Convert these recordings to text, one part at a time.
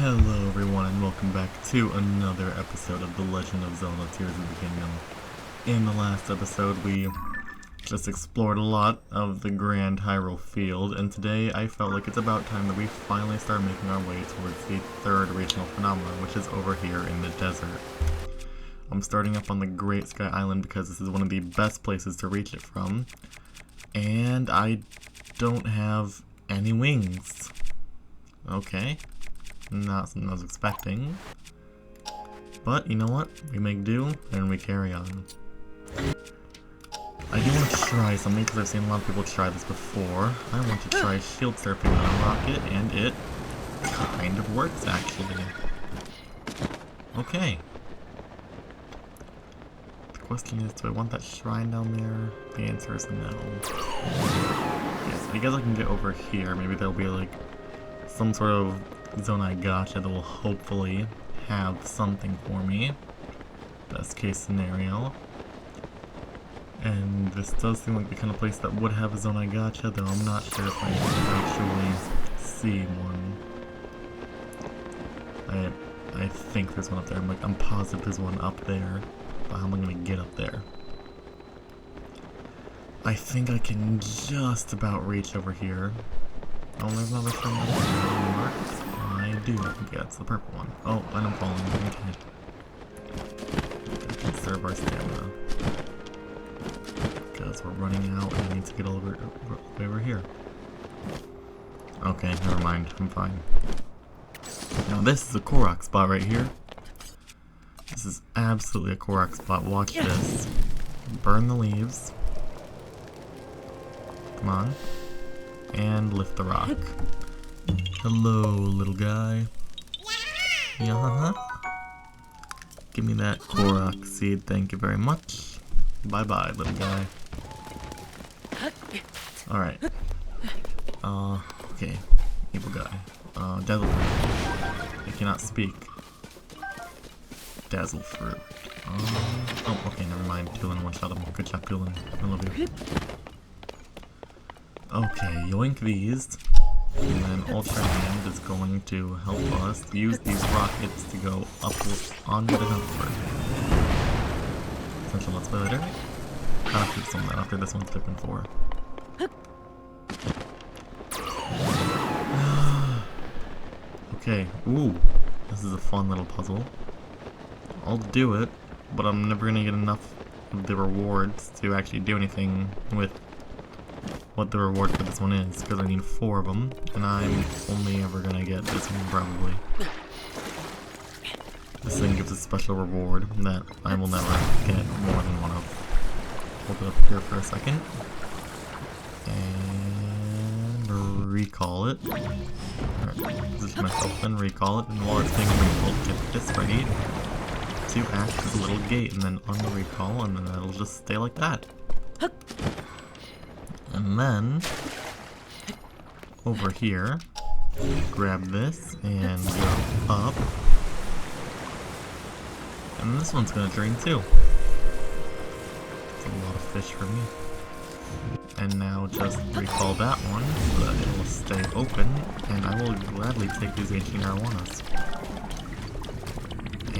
Hello everyone and welcome back to another episode of The Legend of Zelda Tears of the Kingdom. In the last episode we just explored a lot of the Grand Hyrule Field, and today I felt like it's about time that we finally start making our way towards the third regional phenomenon, which is over here in the desert. I'm starting up on the Great Sky Island because this is one of the best places to reach it from, and I don't have any wings. Okay. Not something I was expecting. But you know what? We make do and we carry on. I do want to try something because I've seen a lot of people try this before. I want to try shield surfing on a rocket, and it kind of works actually. Okay. The question is, do I want that shrine down there? The answer is no. Yes, I guess I can get over here. Maybe there'll be like some sort of Zonai Gacha that will hopefully have something for me. Best case scenario. And this does seem like the kind of place that would have a Zonai Gacha, though I'm not sure if I can actually see one. I think there's one up there. I'm positive there's one up there. But how am I gonna get up there? I think I can just about reach over here. Oh, there's another thing marked. I do. Yeah, it's the purple one. Oh, and I'm falling. Okay. Conserve our stamina. Because we're running out and I need to get over here. Okay, never mind. I'm fine. Now this is a Korok spot right here. This is absolutely a Korok spot. Watch this. Burn the leaves. Come on. And lift the rock. Hello, little guy. Yeah. Give me that Korok seed, thank you very much. Bye-bye, little guy. Alright. Okay. Evil guy. Dazzle fruit. I cannot speak. Dazzle fruit. Oh, okay, never mind. Tulin one-shot him. Good job, Tulin. I love you. Okay, yoink these, and then Ultra Hand is going to help us use these rockets to go onward and upward. Essential, let's play later. I'll have to do some of that after this one's taken for. Okay, ooh, this is a fun little puzzle. I'll do it, but I'm never gonna get enough of the rewards to actually do anything with what the reward for this one is, because I need 4 of them, and I'm only ever gonna get this one probably. This thing gives a special reward that I will never get more than one of. Hold it up here for a second. And recall it. Alright, position myself and recall it, and while it's being recalled, get this ready to act as a little gate, and then unrecall, and then it'll just stay like that. And then, over here, grab this and go up. And this one's gonna drain too. It's a lot of fish for me. And now just recall that one so that it will stay open, and I will gladly take these ancient arowanas.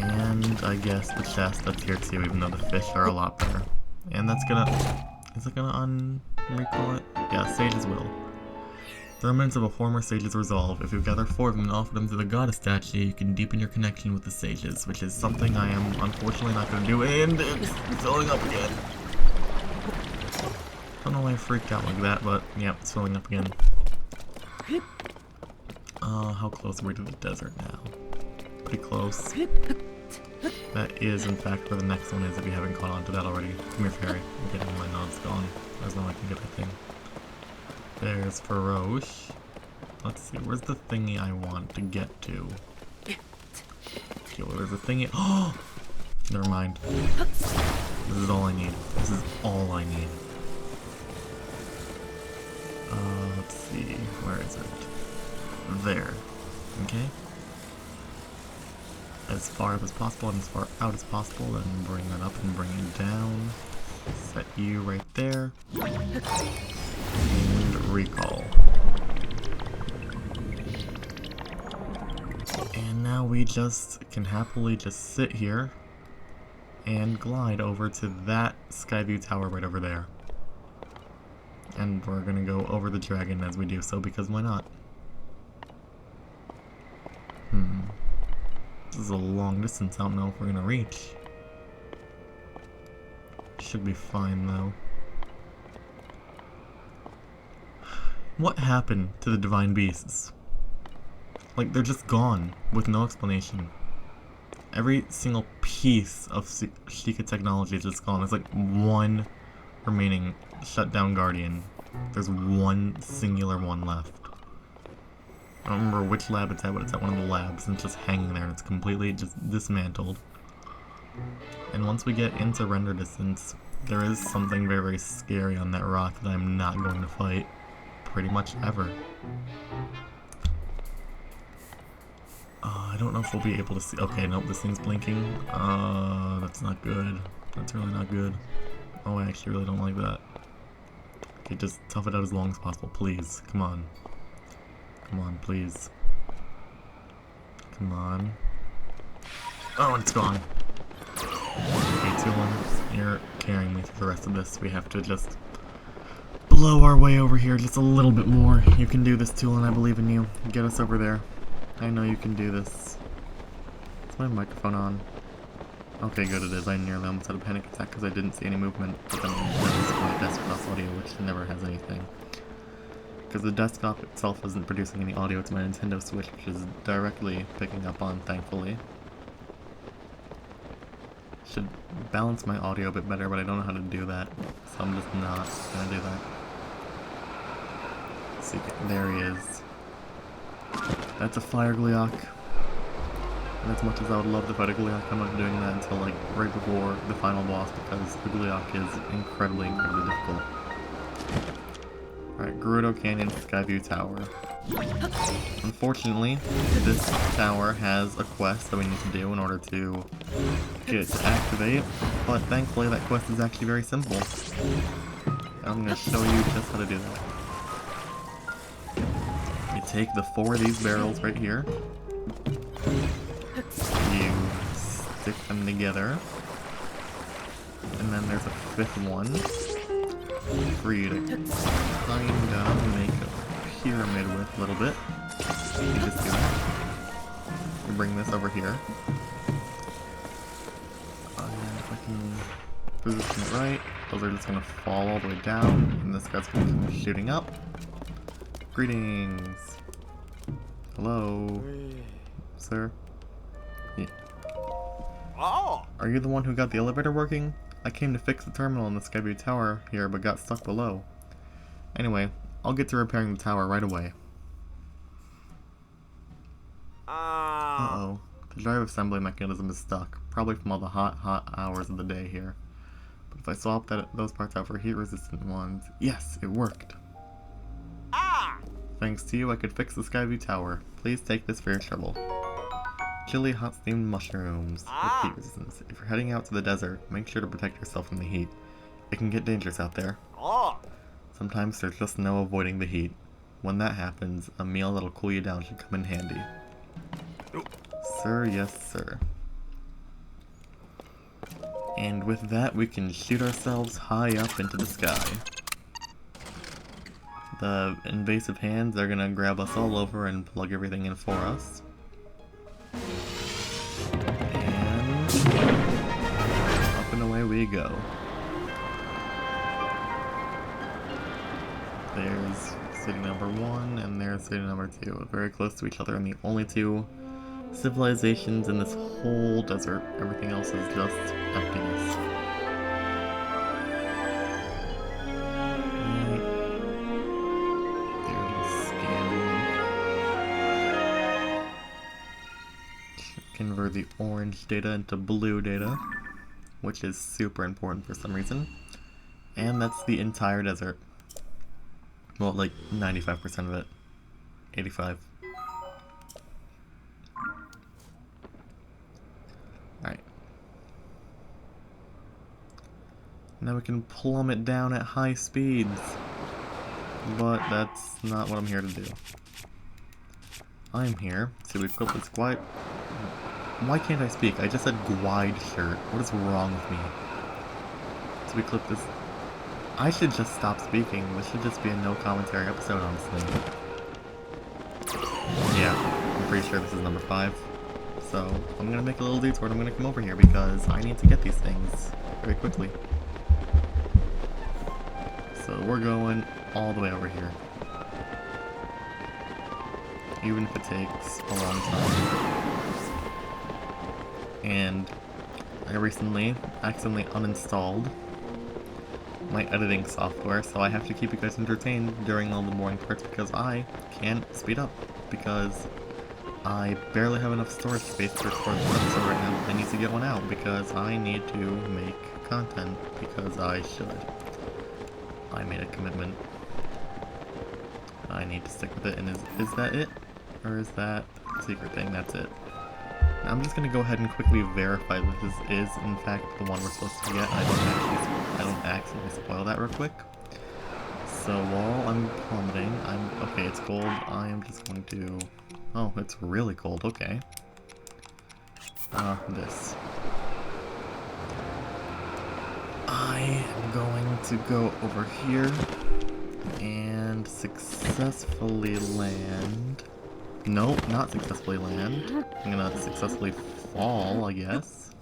And I guess the chest that's here too, even though the fish are a lot better. And that's gonna... is it gonna recall it? Yeah, Sage's Will. The remnants of a former sage's resolve. If you gather 4 of them and offer them to the goddess statue, you can deepen your connection with the sages, which is something I am unfortunately not going to do, and it's filling up again. Don't know why I freaked out like that, but yeah, it's filling up again. How close are we to the desert now? Pretty close. That is, in fact, where the next one is if you haven't caught on to that already. Come here, fairy. Okay, never mind, no, it's gone. There's no way I can get that thing. There's Faroche. Let's see, where's the thingy I want to get to? Okay, well, there's a thingy. Oh! Never mind. This is all I need. This is all I need. Let's see, where is it? There. Okay. As far up as possible and as far out as possible, then bring that up and bring it down. Set you right there. And recall. And now we just can happily just sit here and glide over to that Skyview Tower right over there. And we're gonna go over the dragon as we do so, because why not? This is a long distance, I don't know if we're gonna reach. Should be fine though. What happened to the divine beasts? Like, they're just gone with no explanation. Every single piece of Sheikah technology is just gone. There's like one remaining shut down guardian. There's one singular one left. I don't remember which lab it's at, but it's at one of the labs, and it's just hanging there, and it's completely just dismantled. And once we get into render distance, there is something very, very scary on that rock that I'm not going to fight pretty much ever. I don't know if we'll be able to see. Okay, nope, this thing's blinking. That's not good. That's really not good. Oh, I actually really don't like that. Okay, just tough it out as long as possible, please. Come on. Come on, please. Come on. Oh, and it's gone. Okay, Tulin, you're carrying me through the rest of this. We have to just blow our way over here just a little bit more. You can do this, Tulin. I believe in you. Get us over there. I know you can do this. Is my microphone on? Okay, good it is. I nearly almost had a panic attack because I didn't see any movement. But then that's my desktop audio, which never has anything. Because the desktop itself isn't producing any audio, it's my Nintendo Switch, which is directly picking up on, thankfully. Should balance my audio a bit better, but I don't know how to do that, so I'm just not gonna do that. See, there he is. That's a fire Gleeok. And as much as I would love to fight a Gleeok, I'm not doing that until like right before the final boss, because the Gleeok is incredibly, incredibly difficult. Alright, Gerudo Canyon Skyview Tower. Unfortunately, this tower has a quest that we need to do in order to get it to activate, but thankfully that quest is actually very simple. I'm going to show you just how to do that. You take the 4 of these barrels right here, you stick them together, and then there's a 5th one for you to kinda make a pyramid with a little bit. You just do that. You bring this over here. And if I can position it right, those are just gonna fall all the way down, and this guy's gonna come shooting up. Greetings. Hello, sir. Yeah. Oh! Are you the one who got the elevator working? I came to fix the terminal in the Skyview Tower here, but got stuck below. Anyway, I'll get to repairing the tower right away. Uh-oh. The drive assembly mechanism is stuck, probably from all the hot hours of the day here. But if I swap those parts out for heat-resistant ones... Yes, it worked! Thanks to you, I could fix the Skyview Tower. Please take this for your trouble. Chili hot steamed mushrooms with heat resistance. If you're heading out to the desert, make sure to protect yourself from the heat. It can get dangerous out there. Sometimes there's just no avoiding the heat. When that happens, a meal that'll cool you down should come in handy. Sir, yes sir. And with that, we can shoot ourselves high up into the sky. The invasive hands are gonna grab us all over and plug everything in for us. Up and away we go. There's city number 1 and there's city number 2. Very close to each other, and the only 2 civilizations in this whole desert. Everything else is just emptiness. Convert the orange data into blue data, which is super important for some reason. And that's the entire desert. Well, like 95% of it. 85. Alright. Now we can plummet down at high speeds. But that's not what I'm here to do. I'm here to equip this glide... Why can't I speak? I just said glide shirt. What is wrong with me? To equip this... I should just stop speaking. This should just be a no commentary episode, honestly. Yeah, I'm pretty sure this is number 5. So, I'm gonna make a little detour and I'm gonna come over here because I need to get these things very quickly. So we're going all the way over here. Even if it takes a long time. And I recently accidentally uninstalled my editing software, so I have to keep you guys entertained during all the boring parts because I can't speed up. Because I barely have enough storage space to record this episode right now. I need to get one out because I need to make content because I should. I made a commitment. I need to stick with it, and is that it? Or is that a secret thing? That's it. Now I'm just gonna go ahead and quickly verify that this is in fact the one we're supposed to get. I don't accidentally spoil that real quick. So while I'm plummeting, okay, it's gold. I am just going to... Oh, it's really cold, okay. This. I am going to go over here and successfully land... Nope, not successfully land. I'm gonna successfully fall, I guess.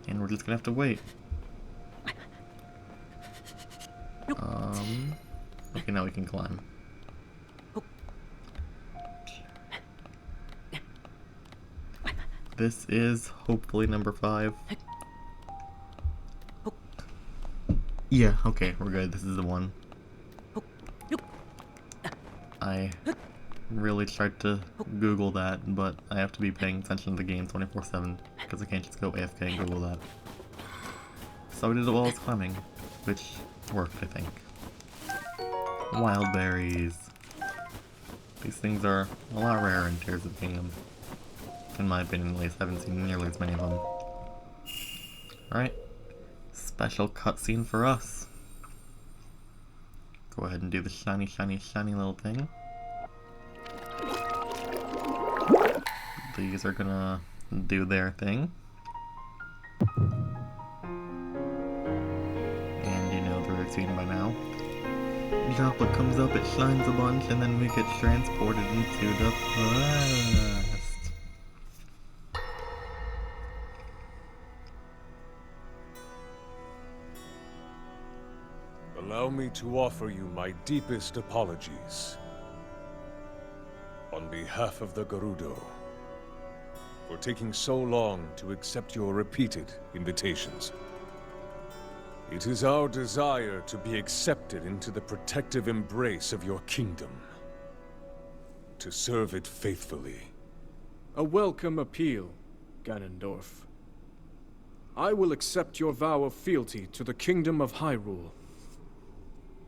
And we're just gonna have to wait. Okay, now we can climb. This is hopefully number 5. Yeah, okay, we're good. This is the one. I really tried to Google that, but I have to be paying attention to the game 24/7 because I can't just go AFK and Google that. So I did it while I was climbing, which worked, I think. Wild berries. These things are a lot rarer in Tears of the Kingdom. In my opinion, at least. I haven't seen nearly as many of them. Alright. Special cutscene for us. Go ahead and do the shiny, shiny, shiny little thing. These are gonna do their thing. And you know the routine by now. Droplet comes up, it shines a bunch, and then we get transported into the past. Allow me to offer you my deepest apologies. On behalf of the Gerudo, for taking so long to accept your repeated invitations. It is our desire to be accepted into the protective embrace of your kingdom. To serve it faithfully. A welcome appeal, Ganondorf. I will accept your vow of fealty to the Kingdom of Hyrule.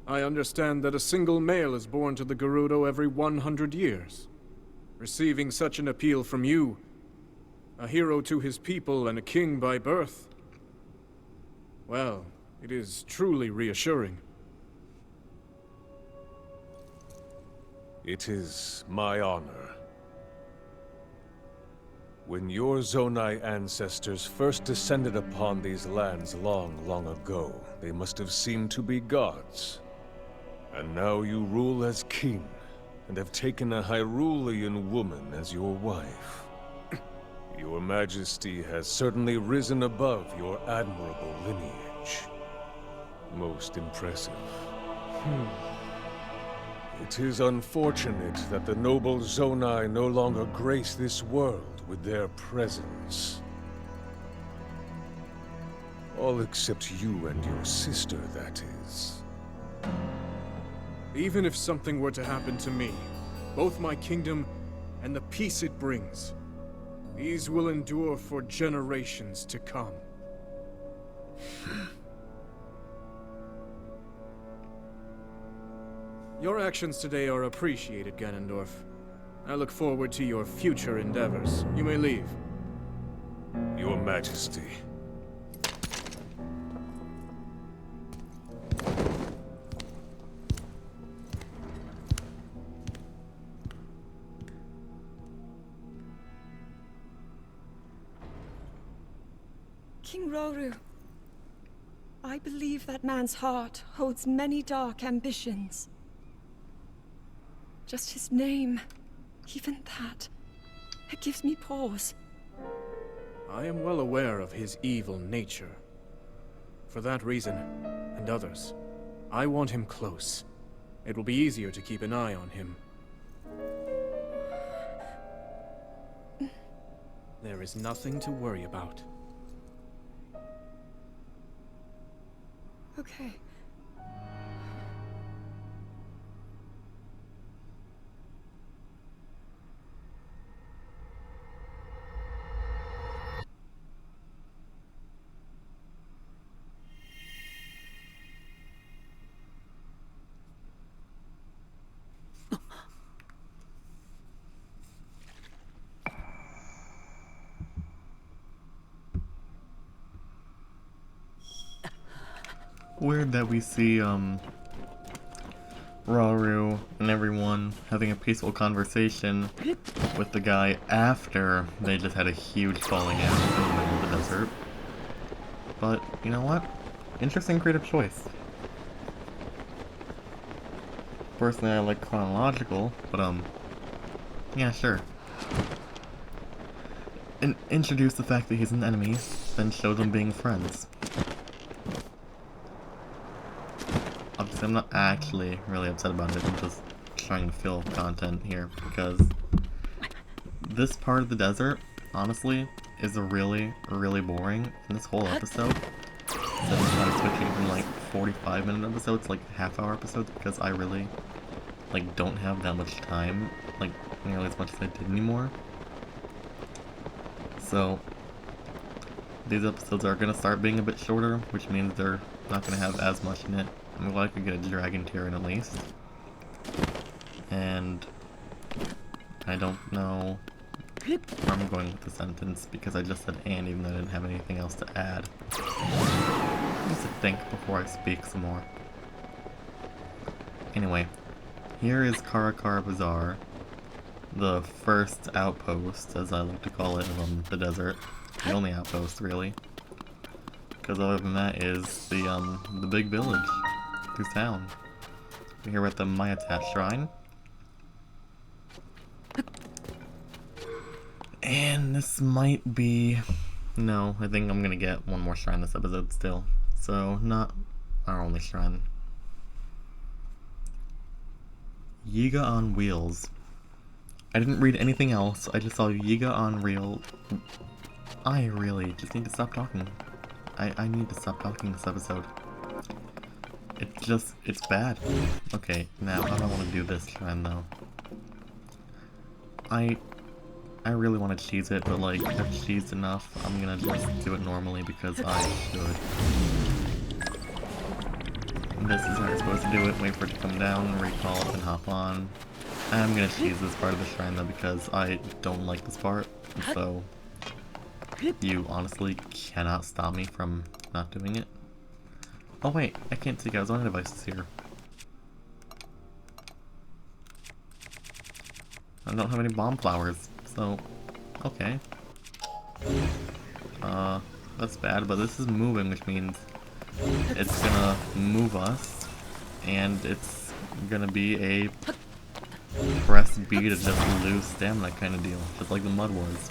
I understand that a single male is born to the Gerudo every 100 years. Receiving such an appeal from you, a hero to his people and a king by birth, well, it is truly reassuring. It is my honor. When your Zonai ancestors first descended upon these lands long, long ago, they must have seemed to be gods. And now you rule as king, and have taken a Hyrulean woman as your wife. Your Majesty has certainly risen above your admirable lineage. Most impressive. It is unfortunate that the noble Zonai no longer grace this world with their presence. All except you and your sister, that is. Even if something were to happen to me, both my kingdom and the peace it brings, these will endure for generations to come. Your actions today are appreciated, Ganondorf. I look forward to your future endeavors. You may leave. Your Majesty. King Roru, I believe that man's heart holds many dark ambitions. Just his name, even that, it gives me pause. I am well aware of his evil nature. For that reason, and others, I want him close. It will be easier to keep an eye on him. There is nothing to worry about. Okay. Weird that we see, Rauru and everyone having a peaceful conversation with the guy after they just had a huge falling out in the middle of the desert. But, you know what? Interesting creative choice. Personally, I like chronological, but, yeah, sure. And introduce the fact that he's an enemy, then show them being friends. Obviously, I'm not actually really upset about it, I'm just trying to fill content here, because this part of the desert, honestly, is really, really boring, and this whole episode, instead of kind of switching from, like, 45-minute episodes, like, half-hour episodes, because I really, like, don't have that much time, like, nearly as much as I did anymore. So, these episodes are gonna start being a bit shorter, which means they're not gonna have as much in it. I'm glad I could get a dragon tier in at least. And I don't know where I'm going with the sentence because I just said and even though I didn't have anything else to add. I need to think before I speak some more. Anyway, here is Karakara Bazaar, the first outpost, as I like to call it, of the desert. The only outpost, really. Because other than that is the big village. This town. We're here at the Mayatat Shrine. And this might be... No, I think I'm gonna get one more shrine this episode still. So, not our only shrine. Yiga on Wheels. I didn't read anything else, I just saw Yiga on Reel. I really just need to stop talking. I need to stop talking this episode. It's bad. Okay, now how do I want to do this shrine though? I really want to cheese it, but like, I've cheesed enough, I'm gonna just do it normally because I should. This is how you're supposed to do it, wait for it to come down, recall it, and hop on. I'm gonna cheese this part of the shrine though because I don't like this part, so you honestly cannot stop me from not doing it. Oh wait, I can't take out zoning devices here. I don't have any bomb flowers, so okay. That's bad, but this is moving, which means it's gonna move us, and it's gonna be a press B to just lose stamina kind of deal, just like the mud was.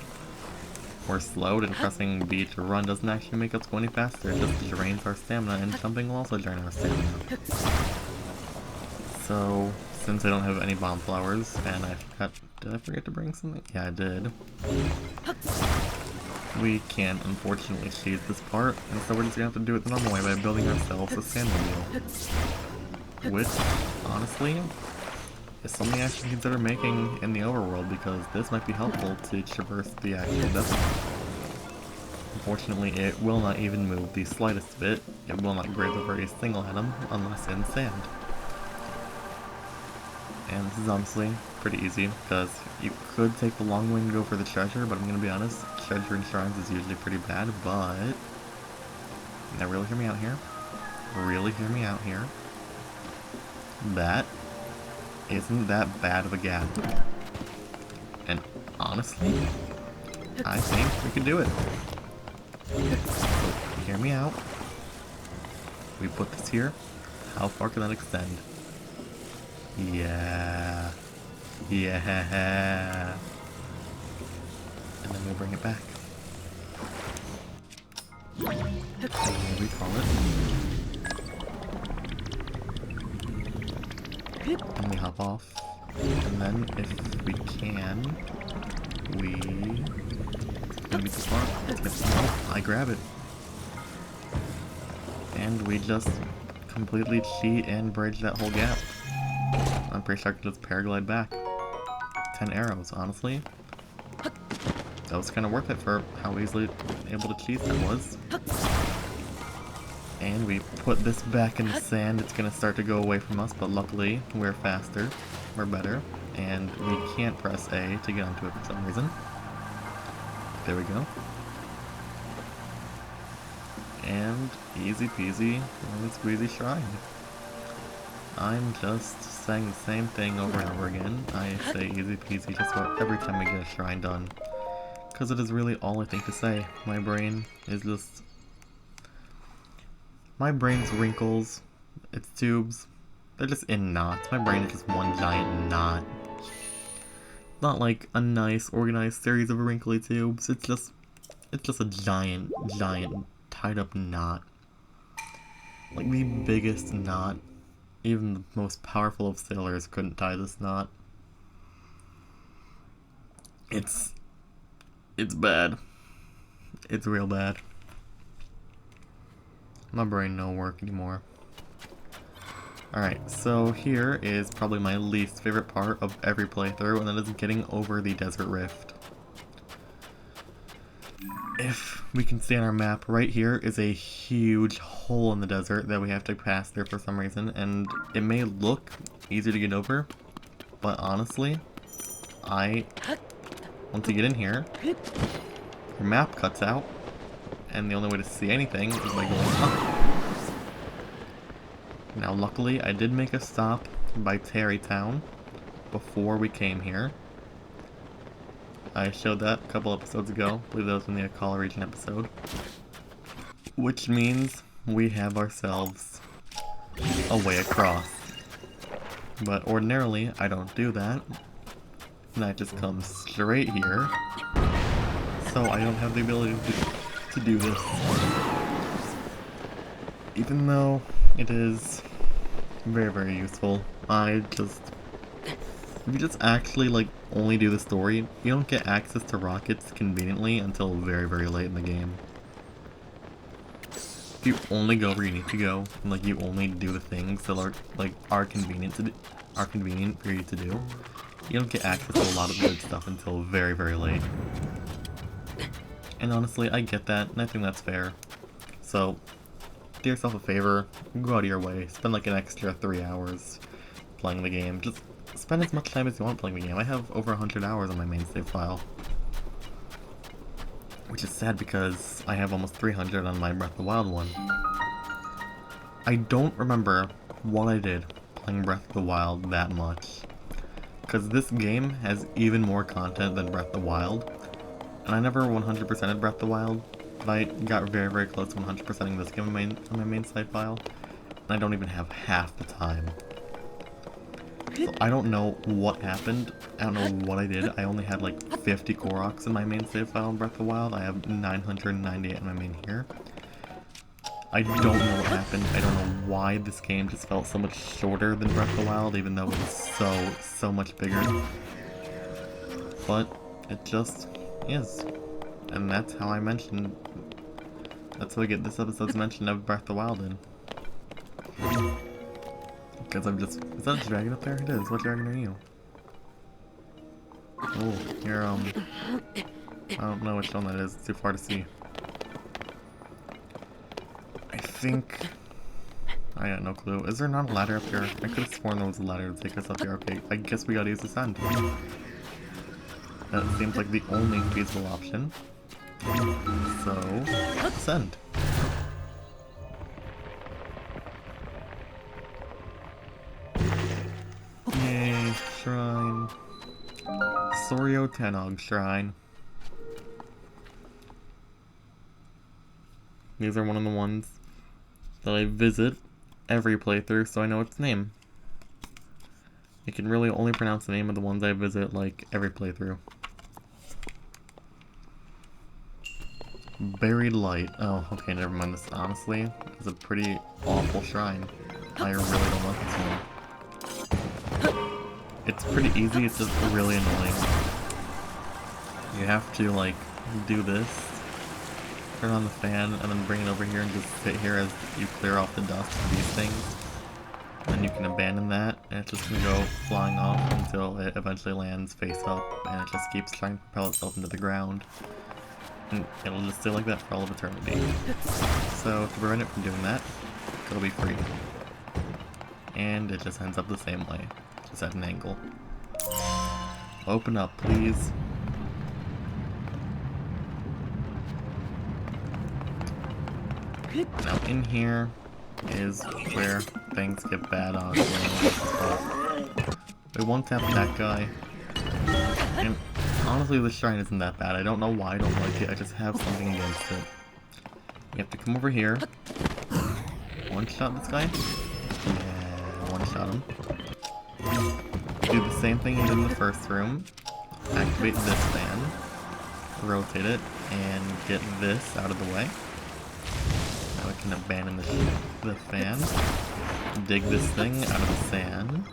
We're slowed, and pressing B to run doesn't actually make us go any faster, it just drains our stamina, and jumping will also drain our stamina. So, since I don't have any bomb flowers, and I forgot, did I forget to bring something? Yeah, I did. We can't, unfortunately, cheese this part, and so we're just gonna have to do it the normal way by building ourselves a stamina wheel. Which, honestly, is something I should consider making in the overworld, because this might be helpful to traverse the actual desert. Unfortunately, it will not even move the slightest bit. It will not graze over a single item unless in sand. And this is honestly pretty easy, because you could take the long way and go for the treasure, but I'm gonna be honest, treasure in shrines is usually pretty bad, but... Now really hear me out here. Really hear me out here. That isn't that bad of a gap. And honestly, I think we can do it. Hear me out. We put this here. How far can that extend? Yeah. Yeah. And then we'll bring it back. And then we call it. And we hop off. And then if we can, we can meet the spot. I grab it. And we just completely cheat and bridge that whole gap. I'm pretty sure I can just paraglide back. 10 arrows, honestly. That was kind of worth it for how easily able to cheese that was. And we put this back in the sand. It's going to start to go away from us, but luckily we're faster, we're better, and we can't press A to get onto it for some reason. There we go. And easy peasy, lemon squeezy shrine. I'm just saying the same thing over and over again. I say easy peasy just about every time I get a shrine done. Because it is really all I think to say. My brain is just... My brain's wrinkles, its tubes, they're just in knots. My brain is just one giant knot. Not like a nice, organized series of wrinkly tubes. It's just a giant, tied up knot. Like the biggest knot. Even the most powerful of sailors couldn't tie this knot. It's bad. It's real bad. My brain don't work anymore. Alright, so here is probably my least favorite part of every playthrough, and that is getting over the desert rift. If we can see on our map, right here is a huge hole in the desert that we have to pass through for some reason, and it may look easy to get over, but honestly, once you get in here, your map cuts out, and the only way to see anything is by going up. Now luckily, I did make a stop by Terrytown before we came here. I showed that a couple episodes ago. I believe that was in the Akala region episode. Which means we have ourselves a way across. But ordinarily, I don't do that. And I just come straight here. So I don't have the ability to do this. Even though it is very, very useful. If you just actually, like, only do the story, you don't get access to rockets conveniently until very, very late in the game. If you only go where you need to go, and, like, you only do the things that are convenient for you to do, you don't get access to a lot of good stuff until very, very late. And honestly, I get that, and I think that's fair. So, do yourself a favor, go out of your way, spend like an extra 3 hours playing the game. Just spend as much time as you want playing the game. I have over 100 hours on my main save file. Which is sad because I have almost 300 on my Breath of the Wild one. I don't remember what I did playing Breath of the Wild that much. Because this game has even more content than Breath of the Wild. And I never 100%ed Breath of the Wild. But I got very, very close to 100%ing this game on my main save file. And I don't even have half the time. So I don't know what happened. I don't know what I did. I only had like 50 Koroks in my main save file in Breath of the Wild. I have 998 in my main here. I don't know what happened. I don't know why this game just felt so much shorter than Breath of the Wild, even though it was so much bigger. But it just is. And that's how I mentioned... That's how I get this episode's mention of Breath of the Wild in. Because I'm just... Is that a dragon up there? It is. What dragon are you? Oh, you're, I don't know which one that is. It's too far to see. I think... I got no clue. Is there not a ladder up here? I could have sworn there was a ladder to take us up here. Okay, I guess we gotta use the sand. That seems like the only feasible option. So, send. Yay, shrine. Soryo Tenog shrine. These are one of the ones that I visit every playthrough, so I know its name. You can really only pronounce the name of the ones I visit, like, every playthrough. Buried Light. Oh, okay, never mind. This, honestly, is a pretty awful shrine. I really don't like this one. It's pretty easy, it's just really annoying. You have to, like, do this, turn on the fan, and then bring it over here and just sit here as you clear off the dust of these things. Then you can abandon that, and it's just gonna go flying off until it eventually lands face up, and it just keeps trying to propel itself into the ground. And it'll just stay like that for all of eternity. So, to prevent it from doing that, it'll be free. And it just ends up the same way, just at an angle. Open up, please. Now, in here is where things get bad, honestly. We won't tap that guy. And honestly, the shrine isn't that bad. I don't know why I don't like it. I just have something against it. You have to come over here. One-shot this guy. Yeah, one-shot him. Do the same thing you did in the first room. Activate this fan. Rotate it, and get this out of the way. Now we can abandon the fan. Dig this thing out of the sand.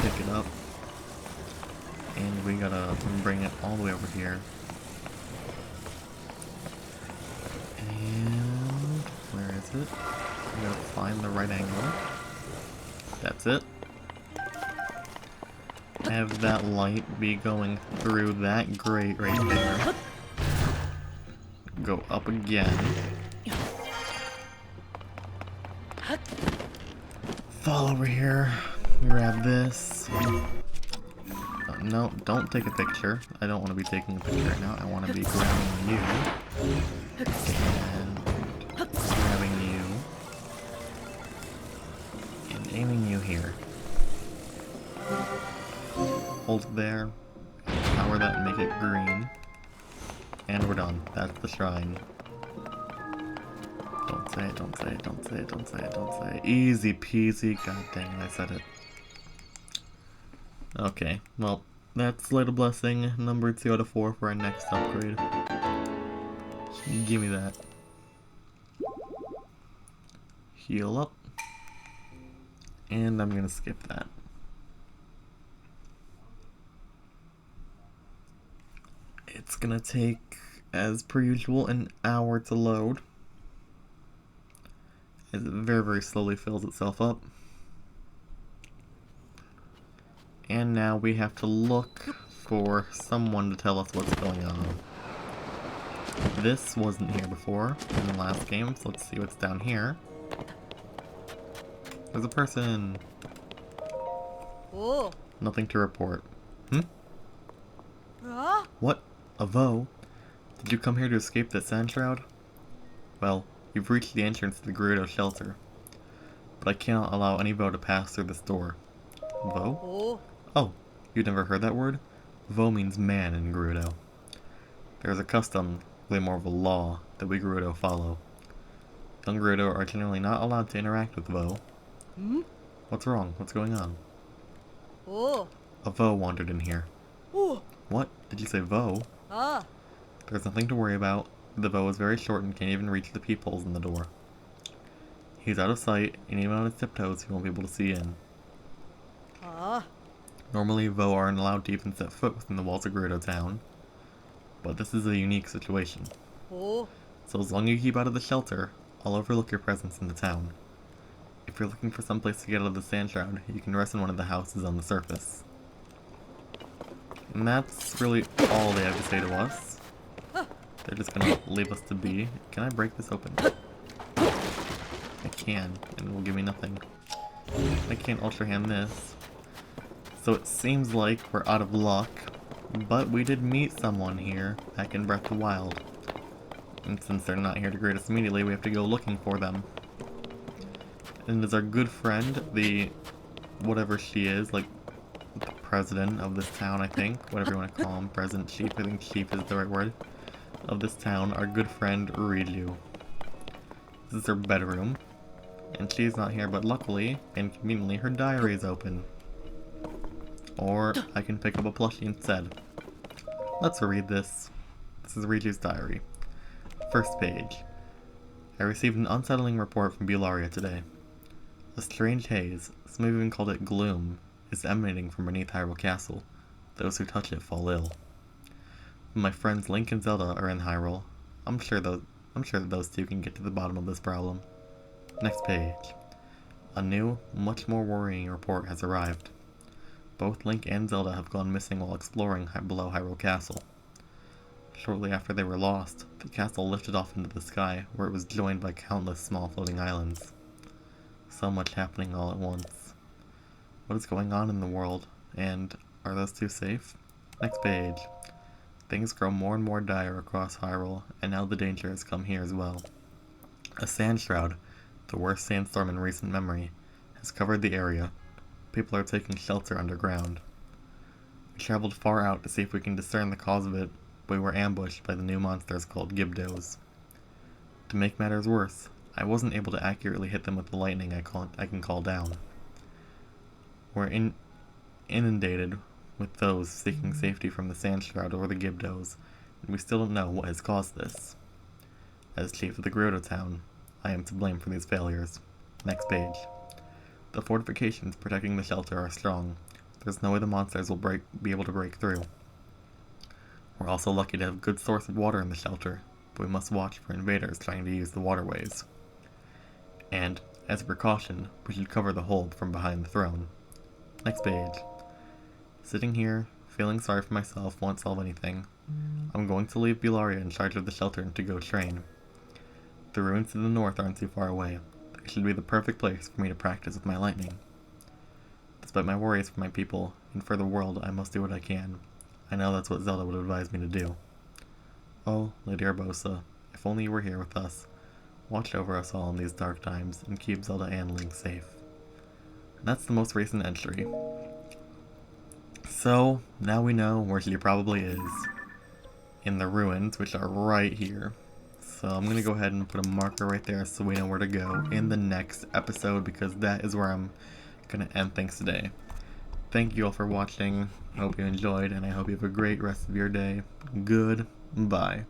Pick it up. And we gotta bring it all the way over here. And where is it? We gotta find the right angle. That's it. Have that light be going through that grate right there. Go up again. Fall over here. Grab this. No, don't take a picture. I don't want to be taking a picture right now. I want to be grabbing you. And grabbing you. And aiming you here. Hold it there. Power that and make it green. And we're done. That's the shrine. Don't say it, don't say it, don't say it, don't say it, don't say it. Easy peasy. God dang, I said it. Okay, well, that's Light of Blessing, number 2 out of 4 for our next upgrade. Give me that. Heal up. And I'm gonna skip that. It's gonna take, as per usual, an hour to load. As it very, very slowly fills itself up. And now we have to look for someone to tell us what's going on. This wasn't here before in the last game, so let's see what's down here. There's a person. Oh. Nothing to report. Huh? What? A Vo? Did you come here to escape the sand shroud? Well, you've reached the entrance to the Gerudo shelter. But I cannot allow any Vo to pass through this door. Vo? Oh. Oh, you've never heard that word? Vo means man in Gerudo. There's a custom, really more of a law, that we Gerudo follow. Young Gerudo are generally not allowed to interact with Vo. Hmm? What's wrong? What's going on? Oh. A Vo wandered in here. Oh. What? Did you say Vo? Ah. There's nothing to worry about. The Vo is very short and can't even reach the peepholes in the door. He's out of sight, and even on his tiptoes he won't be able to see in. Ah. Normally, Vo aren't allowed to even set foot within the walls of Gerudo town. But this is a unique situation. Oh. So as long as you keep out of the shelter, I'll overlook your presence in the town. If you're looking for some place to get out of the sand shroud, you can rest in one of the houses on the surface. And that's really all they have to say to us. They're just gonna leave us to be. Can I break this open? I can, and it will give me nothing. I can't Ultra Hand this. So it seems like we're out of luck, but we did meet someone here back in Breath of the Wild. And since they're not here to greet us immediately, we have to go looking for them. And it's our good friend, the whatever she is, like the president of this town, I think. Whatever you want to call him, President Chief, I think Chief is the right word. of this town, our good friend Riju. This is her bedroom, and she's not here, but luckily and conveniently her diary is open. Or I can pick up a plushie instead. Let's read this. This is Riju's diary. First page. I received an unsettling report from Bularia today. A strange haze, some have even called it gloom, is emanating from beneath Hyrule Castle. Those who touch it fall ill. My friends Link and Zelda are in Hyrule. I'm sure that those two can get to the bottom of this problem. Next page. A new, much more worrying report has arrived. Both Link and Zelda have gone missing while exploring below Hyrule Castle. Shortly after they were lost, the castle lifted off into the sky, where it was joined by countless small floating islands. So much happening all at once. What is going on in the world, and are those two safe? Next page. Things grow more and more dire across Hyrule, and now the danger has come here as well. A sand shroud, the worst sandstorm in recent memory, has covered the area. People are taking shelter underground. We traveled far out to see if we can discern the cause of it, but we were ambushed by the new monsters called Gerudos. To make matters worse, I wasn't able to accurately hit them with the lightning I can call down. We're inundated with those seeking safety from the sand shroud or the Gerudos, and we still don't know what has caused this. As chief of the Gerudo town, I am to blame for these failures. Next page. The fortifications protecting the shelter are strong. There's no way the monsters will be able to break through. We're also lucky to have a good source of water in the shelter, but we must watch for invaders trying to use the waterways. And, as a precaution, we should cover the hold from behind the throne. Next page. Sitting here, feeling sorry for myself won't solve anything. I'm going to leave Bularia in charge of the shelter to go train. The ruins to the north aren't too far away. They should be the perfect place for me to practice with my lightning. Despite my worries for my people, and for the world, I must do what I can. I know that's what Zelda would advise me to do. Oh, Lady Urbosa, if only you were here with us. Watch over us all in these dark times, and keep Zelda and Link safe. And that's the most recent entry. So, now we know where she probably is. In the ruins, which are right here. So I'm going to go ahead and put a marker right there so we know where to go in the next episode, because that is where I'm going to end things today. Thank you all for watching. I hope you enjoyed, and I hope you have a great rest of your day. Goodbye.